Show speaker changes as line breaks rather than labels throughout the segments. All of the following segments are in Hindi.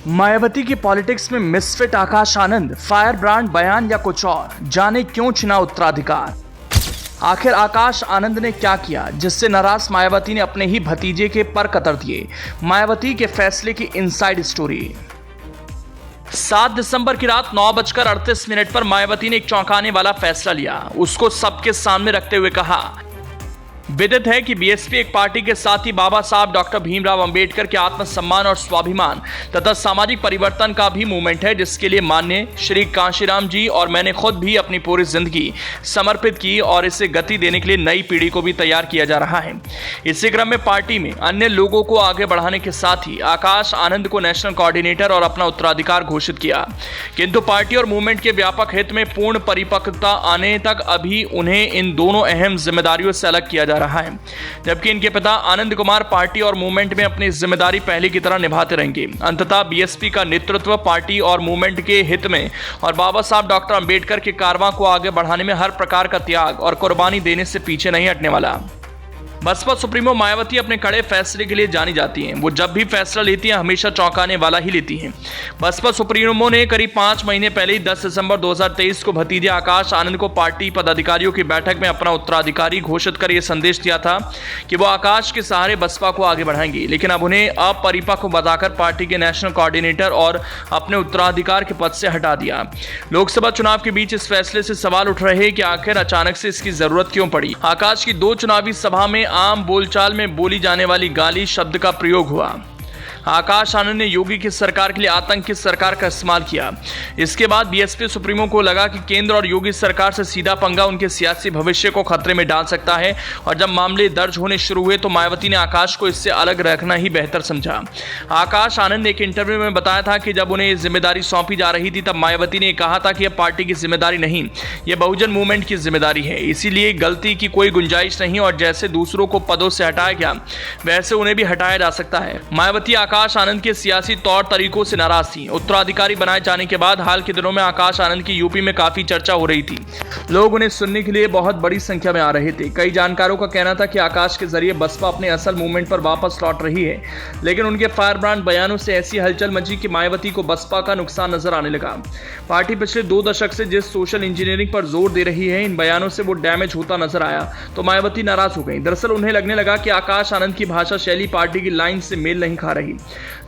मायावती की पॉलिटिक्स में misfit Akash Anand, fire brand बयान या कुछ और, जाने क्यों छिना उत्तराधिकार। आखिर आकाश आनंद ने क्या किया जिससे नाराज मायावती ने अपने ही भतीजे के पर कतर दिए। मायावती के फैसले की इनसाइड स्टोरी। 7 दिसंबर की रात 9:38 पर मायावती ने एक चौंकाने वाला फैसला लिया। उसको सबके सामने रखते हुए कहा, विदित है कि बीएसपी एक पार्टी के साथ ही बाबा साहब डॉक्टर भीमराव अंबेडकर के आत्मसम्मान और स्वाभिमान तथा सामाजिक परिवर्तन का भी मूवमेंट है, जिसके लिए माननीय श्री कांशीराम जी और मैंने खुद भी अपनी पूरी जिंदगी समर्पित की और इसे गति देने के लिए नई पीढ़ी को भी तैयार किया जा रहा है। इसी क्रम में पार्टी में अन्य लोगों को आगे बढ़ाने के साथ ही आकाश आनंद को नेशनल कोऑर्डिनेटर और अपना उत्तराधिकार घोषित किया, किंतु पार्टी और मूवमेंट के व्यापक हित में पूर्ण परिपक्वता आने तक अभी उन्हें इन दोनों अहम जिम्मेदारियों से अलग किया जा रहा है, जबकि इनके पिता आनंद कुमार पार्टी और मूवमेंट में अपनी जिम्मेदारी पहले की तरह निभाते रहेंगे। अंततः बीएसपी का नेतृत्व पार्टी और मूवमेंट के हित में और बाबा साहब डॉक्टर अंबेडकर के कारवां को आगे बढ़ाने में हर प्रकार का त्याग और कुर्बानी देने से पीछे नहीं हटने वाला। बसपा सुप्रीमो मायावती अपने कड़े फैसले के लिए जानी जाती हैं। वो जब भी फैसला लेती हैं हमेशा चौंकाने वाला ही लेती हैं। बसपा सुप्रीमो ने करीब 5 महीने पहले ही 10 दिसंबर 2023 को भतीजे आकाश आनंद को पार्टी पदाधिकारियों की बैठक में अपना उत्तराधिकारी घोषित कर यह संदेश दिया था कि वो आकाश के सहारे बसपा को आगे बढ़ाएंगे, लेकिन अब उन्हें अपरिपक्व बताकर पार्टी के नेशनल कोऑर्डिनेटर और अपने उत्तराधिकार के पद से हटा दिया। लोकसभा चुनाव के बीच इस फैसले से सवाल उठ रहे हैं कि आखिर अचानक से इसकी जरूरत क्यों पड़ी। आकाश की 2 चुनावी सभा में आम बोलचाल में बोली जाने वाली गाली शब्द का प्रयोग हुआ। आकाश आनंद ने योगी की सरकार के लिए आतंक की सरकार का इस्तेमाल किया। इसके बाद बीएसपी सुप्रीमो को लगा कि केंद्र और योगी सरकार से सीधा पंगा उनके सियासी भविष्य को खतरे में डाल सकता है, और जब मामले दर्ज होने शुरू हुए तो मायावती ने आकाश को इससे अलग रखना ही बेहतर समझा। आकाश आनंद ने एक इंटरव्यू में बताया था कि जब उन्हें जिम्मेदारी सौंपी जा रही थी तब मायावती ने कहा था कि यह पार्टी की जिम्मेदारी नहीं, यह बहुजन मूवमेंट की जिम्मेदारी है, इसीलिए गलती की कोई गुंजाइश नहीं और जैसे दूसरों को पदों से हटाया गया वैसे उन्हें भी हटाया जा सकता है। मायावती आकाश आनंद के सियासी तौर तरीकों से नाराज थी। उत्तराधिकारी बनाए जाने के बाद हाल के दिनों में आकाश आनंद की यूपी में काफी चर्चा हो रही थी। लोग उन्हें सुनने के लिए बहुत बड़ी संख्या में आ रहे थे। कई जानकारों का कहना था कि आकाश के जरिए बसपा अपने असल मूवमेंट पर वापस लौट रही है, लेकिन उनके फायर ब्रांड बयानों से ऐसी हलचल मची कि मायावती को बसपा का नुकसान नजर आने लगा। पार्टी पिछले 2 दशक से जिस सोशल इंजीनियरिंग पर जोर दे रही है, इन बयानों से वो डैमेज होता नजर आया तो मायावती नाराज हो गई। दरअसल उन्हें लगने लगा कि आकाश आनंद की भाषा शैली पार्टी की लाइन से मेल नहीं खा रही।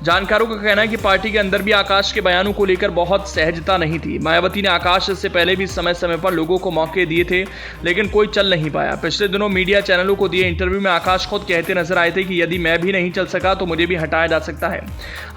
जानकारों का कहना है कि पार्टी के अंदर भी आकाश के बयानों को लेकर बहुत सहजता नहीं थी। मायावती ने आकाश से पहले भी समय समय पर लोगों को मौके दिए थे, लेकिन कोई चल नहीं पाया। पिछले दिनों मीडिया चैनलों को दिए इंटरव्यू में आकाश खुद कहते नजर आए थे कि यदि मैं भी नहीं चल सका तो मुझे भी हटाया जा सकता है।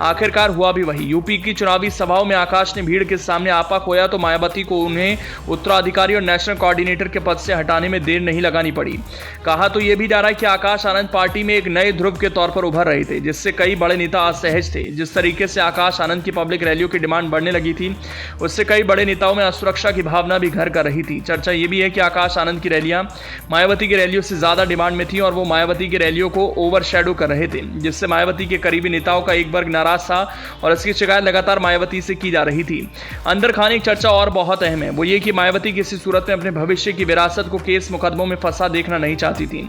आखिरकार हुआ भी वही। यूपी की चुनावी सभाओं में आकाश ने भीड़ के सामने आपा खोया तो मायावती को उन्हें उत्तराधिकारी और नेशनल कोऑर्डिनेटर के पद से हटाने में देर नहीं लगानी पड़ी। कहा तो यह भी जा रहा है कि आकाश आनंद पार्टी में एक नए ध्रुव के तौर पर उभर रहे थे, जिससे कई बड़े नेता असहज थे। जिस तरीके से आकाश आनंद की पब्लिक रैलियों की डिमांड बढ़ने लगी थी, उससे कई बड़े नेताओं में असुरक्षा की भावना भी घर कर रही थी। चर्चा यह भी है कि आकाश आनंद की रैलियां मायावती की रैलियों से ज्यादा डिमांड में थी और वो मायावती की रैलियों को ओवरशैडो कर रहे थे, जिससे मायावती के करीबी नेताओं का एक वर्ग नाराज था और इसकी शिकायत लगातार मायावती से की जा रही थी। अंदर खाने एक चर्चा और बहुत अहम है, वो ये कि मायावती किसी सूरत में अपने भविष्य की विरासत को केस मुकदमों में फंसा देखना नहीं चाहती थी।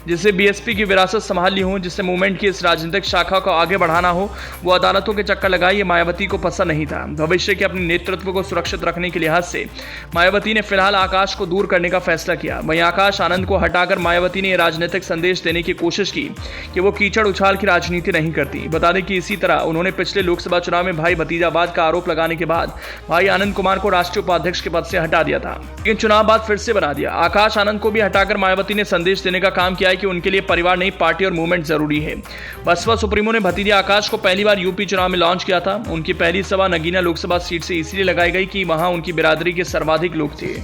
जिससे बीएसपी की विरासत संभालनी हो, जिससे मूवमेंट की इस राजनीतिक शाखा को आगे बढ़ाना हो, वो अदालतों के चक्कर लगाए, ये मायावती को पसंद नहीं था। भविष्य के अपने नेतृत्व को सुरक्षित रखने के लिहाज से मायावती ने फिलहाल आकाश को दूर करने का फैसला किया। वहीं आकाश आनंद को हटाकर मायावती ने राजनीतिक संदेश देने की कोशिश की कि वो कीचड़ उछाल की राजनीति नहीं करती। बता दें कि इसी तरह उन्होंने पिछले लोकसभा चुनाव में भाई भतीजावाद का आरोप लगाने के बाद भाई आनंद कुमार को राष्ट्रीय उपाध्यक्ष के पद से हटा दिया था, लेकिन चुनाव बाद फिर से बना दिया। आकाश आनंद को भी हटाकर मायावती ने संदेश देने का काम किया है कि उनके लिए परिवार नहीं, पार्टी और मूवमेंट जरूरी है। बसपा सुप्रीमो ने भतीजे आकाश को पहली बार यूपी चुनाव में लॉन्च किया था। उनकी पहली सभा नगीना लोकसभा सीट से इसलिए लगाई गई कि वहां उनकी बिरादरी के सर्वाधिक लोग थे।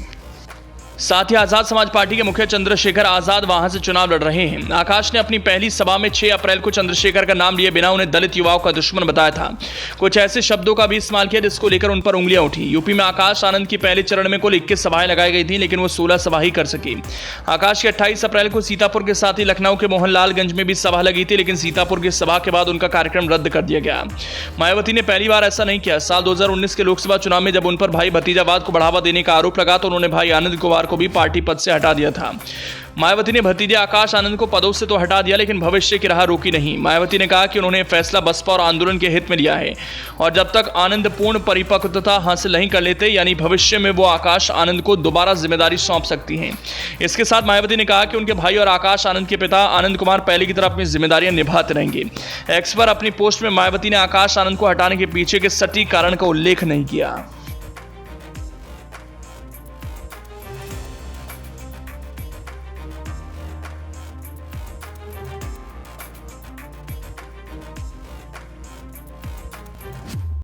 साथ ही आजाद समाज पार्टी के मुखिया चंद्रशेखर आजाद वहां से चुनाव लड़ रहे हैं। आकाश ने अपनी पहली सभा में 6 अप्रैल को चंद्रशेखर का नाम लिए बिना उन्हें दलित युवाओं का दुश्मन बताया था। कुछ ऐसे शब्दों का भी इस्तेमाल किया जिसको लेकर उन पर उंगलियां उठी। यूपी में आकाश आनंद की पहले चरण में कुल 21 सभाएं लगाई गई थी, लेकिन वो 16 सभा ही कर सकी। आकाश की 28 अप्रैल को सीतापुर के साथ ही लखनऊ के मोहनलालगंज में भी सभा लगी थी, लेकिन सीतापुर की सभा के बाद उनका कार्यक्रम रद्द कर दिया गया। मायावती ने पहली बार ऐसा नहीं किया। साल 2019 के लोकसभा चुनाव में जब उन पर भाई भतीजावाद को बढ़ावा देने का आरोप लगा तो उन्होंने भाई आनंद कुमार कुमार को भी पार्टी पद से हटा दिया था। मायावती ने भतीजे आकाश आनंद को पदों से तो हटा दिया, लेकिन भविष्य की राह रोकी नहीं। मायावती ने कहा कि उन्होंने फैसला बसपा और आंदोलन के हित में लिया है और जब तक आनंद पूर्ण परिपक्वता हासिल नहीं कर लेते, यानी भविष्य में वो आकाश आनंद को दोबारा जिम्मेदारी सौंप सकती हैं। इसके साथ मायावती ने कहा कि उनके भाई और आकाश आनंद के पिता आनंद कुमार पहले की तरह अपनी जिम्मेदारियां निभाते रहेंगे। एक्स पर अपनी पोस्ट में मायावती ने आकाश आनंद को हटाने के पीछे के सटीक कारण का उल्लेख नहीं किया।